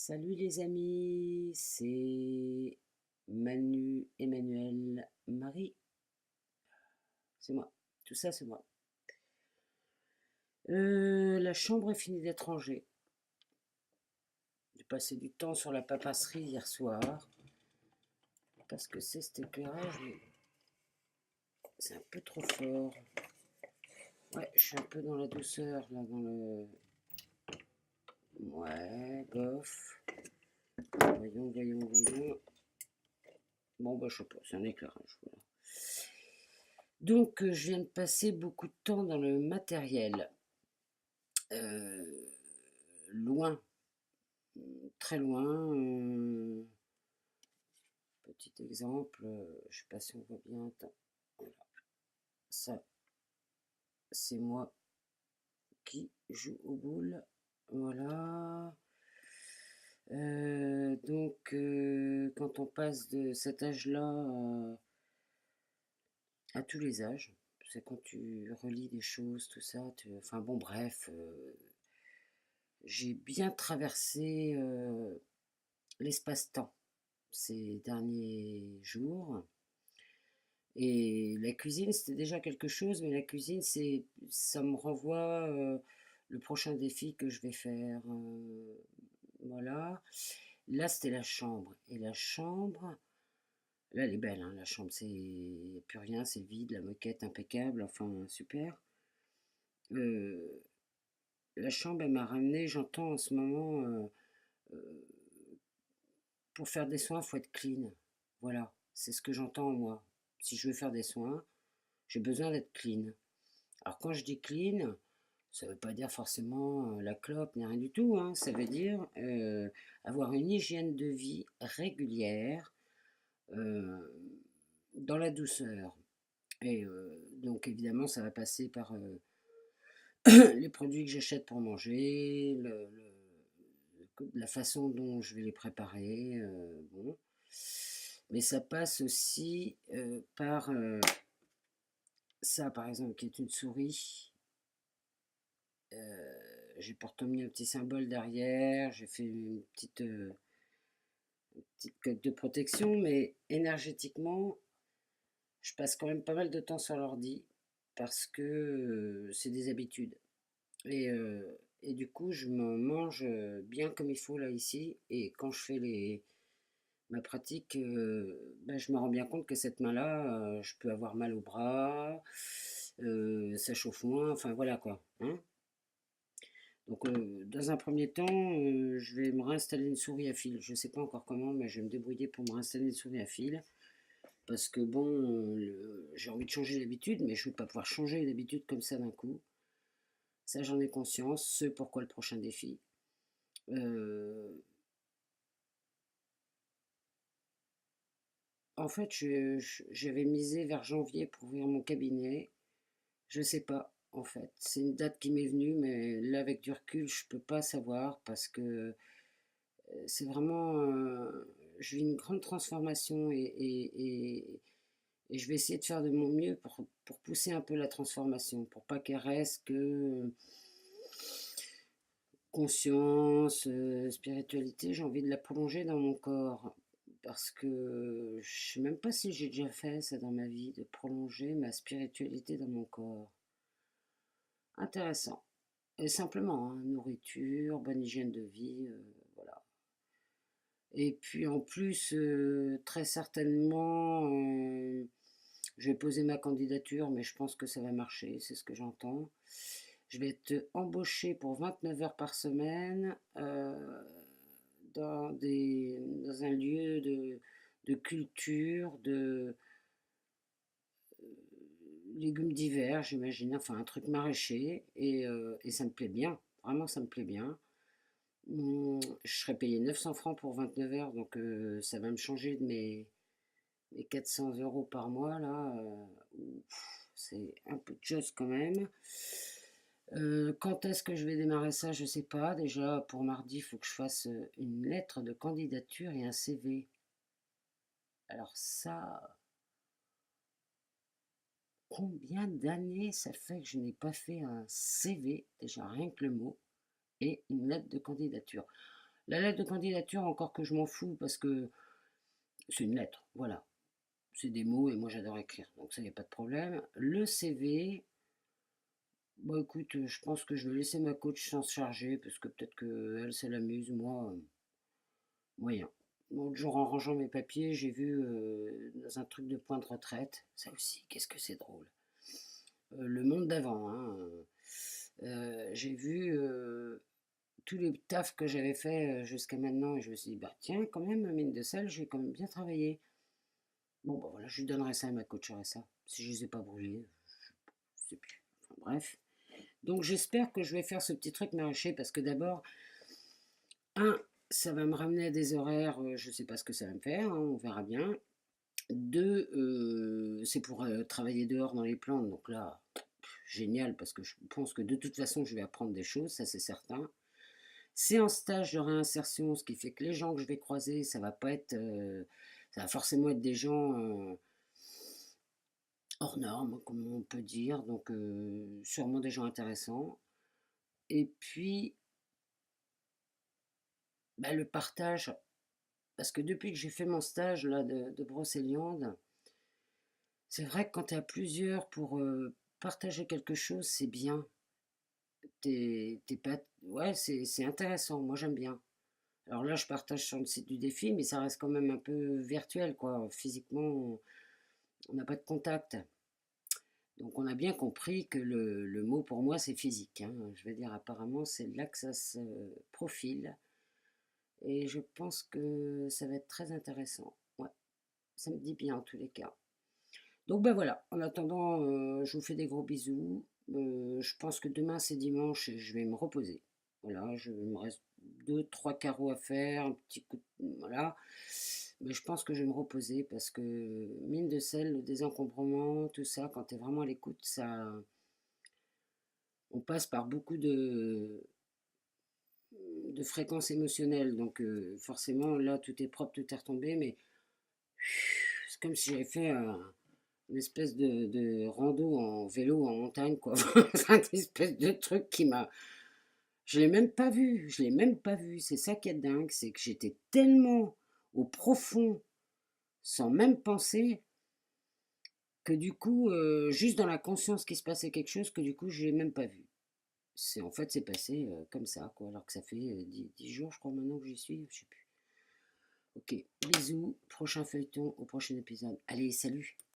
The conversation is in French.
Salut les amis, c'est Manu, Emmanuel, Marie, c'est moi. Tout ça, c'est moi. La chambre est finie d'être rangée. J'ai passé du temps sur la papasserie hier soir parce que c'est cet éclairage, mais c'est un peu trop fort. Ouais, je suis un peu dans la douceur là, dans le. Ouais, bof. Voyons. Bon, bah, je sais pas, c'est un éclairage, voilà. Donc, je viens de passer beaucoup de temps dans le matériel. Euh, Loin, très loin. Petit exemple, je sais pas si on voit bien. Attends, voilà. Ça, c'est moi qui joue aux boules. Voilà. Donc, quand on passe de cet âge-là à tous les âges, c'est quand tu relis des choses, tout ça. Enfin bon, bref, j'ai bien traversé l'espace-temps ces derniers jours. Et la cuisine, c'était déjà quelque chose, mais la cuisine, ça me renvoie le prochain défi que je vais faire. Voilà. Là, c'était la chambre. Et la chambre, là, elle est belle, hein, la chambre. Y a plus rien, c'est vide, la moquette impeccable, enfin, super. Euh, la chambre, elle m'a ramené, j'entends en ce moment, euh, pour faire des soins, il faut être clean. Voilà, c'est ce que j'entends moi. Si je veux faire des soins, j'ai besoin d'être clean. Alors quand je dis clean, ça ne veut pas dire forcément la clope ni rien du tout, hein. Ça veut dire avoir une hygiène de vie régulière, euh, dans la douceur. Et donc évidemment, ça va passer par les produits que j'achète pour manger, la façon dont je vais les préparer. Bon. Mais ça passe aussi par ça, par exemple, qui est une souris. J'ai pourtant mis un petit symbole derrière, j'ai fait une petite coque de protection, mais énergétiquement, je passe quand même pas mal de temps sur l'ordi parce que c'est des habitudes. Et du coup, je me mange bien comme il faut là ici. Et quand je fais ma pratique, ben, je me rends bien compte que cette main-là, je peux avoir mal au bras, ça chauffe moins, enfin voilà quoi, hein. Donc, dans un premier temps, je vais me réinstaller une souris à fil. Je ne sais pas encore comment, mais je vais me débrouiller pour me réinstaller une souris à fil. Parce que bon, j'ai envie de changer d'habitude, mais je ne vais pas pouvoir changer d'habitude comme ça d'un coup. Ça, j'en ai conscience. C'est pourquoi le prochain défi. Euh, En fait, j'avais misé vers janvier pour ouvrir mon cabinet. Je sais pas, en fait. C'est une date qui m'est venue, mais là, avec du recul, je peux pas savoir parce que c'est vraiment. Je vis une grande transformation et je vais essayer de faire de mon mieux pour pousser un peu la transformation, pour pas qu'elle reste que conscience, spiritualité. J'ai envie de la prolonger dans mon corps. Parce que je sais même pas si j'ai déjà fait ça dans ma vie, de prolonger ma spiritualité dans mon corps. Intéressant. Et simplement, hein, nourriture, bonne hygiène de vie, voilà. Et puis en plus, très certainement, je vais poser ma candidature, mais je pense que ça va marcher, c'est ce que j'entends. Je vais être embauchée pour 29 heures par semaine dans un lieu de culture, de légumes d'hiver, j'imagine, enfin un truc maraîcher, et ça me plaît bien, vraiment ça me plaît bien. Je serais payé 900 francs pour 29 heures, donc ça va me changer de mes 400 euros par mois, là. C'est un peu de chose quand même. Quand est-ce que je vais démarrer ça? Je sais pas. Déjà, pour mardi, il faut que je fasse une lettre de candidature et un CV. Alors ça, combien d'années ça fait que je n'ai pas fait un CV, déjà rien que le mot, et une lettre de candidature? La lettre de candidature, encore que je m'en fous parce que c'est une lettre, voilà. C'est des mots et moi j'adore écrire, donc ça, il n'y a pas de problème. Le CV, bon écoute, je pense que je vais laisser ma coach s'en charger parce que peut-être qu'elle, ça l'amuse, moi, moyen. L'autre jour, en rangeant mes papiers, j'ai vu dans un truc de point de retraite, ça aussi, qu'est-ce que c'est drôle. Le monde d'avant, hein, j'ai vu tous les tafs que j'avais fait jusqu'à maintenant et je me suis dit, bah tiens, quand même, mine de sel, j'ai quand même bien travaillé. Bon, bah voilà, je lui donnerai ça à ma coacherait ça. Si je ne les ai pas brûlés, je sais plus. Enfin, bref. Donc j'espère que je vais faire ce petit truc maraîcher parce que d'abord, un, ça va me ramener à des horaires, je ne sais pas ce que ça va me faire, hein, on verra bien. Deux, c'est pour travailler dehors dans les plantes, donc là, génial, parce que je pense que de toute façon, je vais apprendre des choses, ça c'est certain. C'est en stage de réinsertion, ce qui fait que les gens que je vais croiser, ça va pas être, ça va forcément être des gens hors normes, comme on peut dire, donc sûrement des gens intéressants. Et puis, bah, le partage, parce que depuis que j'ai fait mon stage là, de brocéliande, c'est vrai que quand tu es à plusieurs pour partager quelque chose, c'est bien. T'es pas... Ouais, c'est intéressant, moi j'aime bien. Alors là, je partage sur le site du défi, mais ça reste quand même un peu virtuel, quoi. Physiquement, on n'a pas de contact. Donc on a bien compris que le mot pour moi, c'est physique, hein. Je veux dire, apparemment, c'est là que ça se profile. Et je pense que ça va être très intéressant. Ouais, ça me dit bien en tous les cas. Donc ben voilà, en attendant, je vous fais des gros bisous. Je pense que demain c'est dimanche et je vais me reposer. Voilà, il me reste deux, trois carreaux à faire, un petit coup voilà. Mais je pense que je vais me reposer parce que mine de sel, le désencombrement, tout ça, quand tu es vraiment à l'écoute, ça, on passe par beaucoup de fréquences émotionnelles. Donc forcément, là, tout est propre, tout est retombé, mais c'est comme si j'avais fait une espèce de rando en vélo en montagne, quoi. C'est une espèce de truc qui m'a... Je l'ai même pas vu, je l'ai même pas vu. C'est ça qui est dingue, c'est que j'étais tellement au profond, sans même penser, que du coup, juste dans la conscience qu'il se passait quelque chose, que du coup, je l'ai même pas vu. C'est en fait, c'est passé comme ça, quoi. Alors que ça fait 10 jours, je crois, maintenant que j'y suis, je sais plus. Ok, bisous, prochain feuilleton, au prochain épisode. Allez, salut!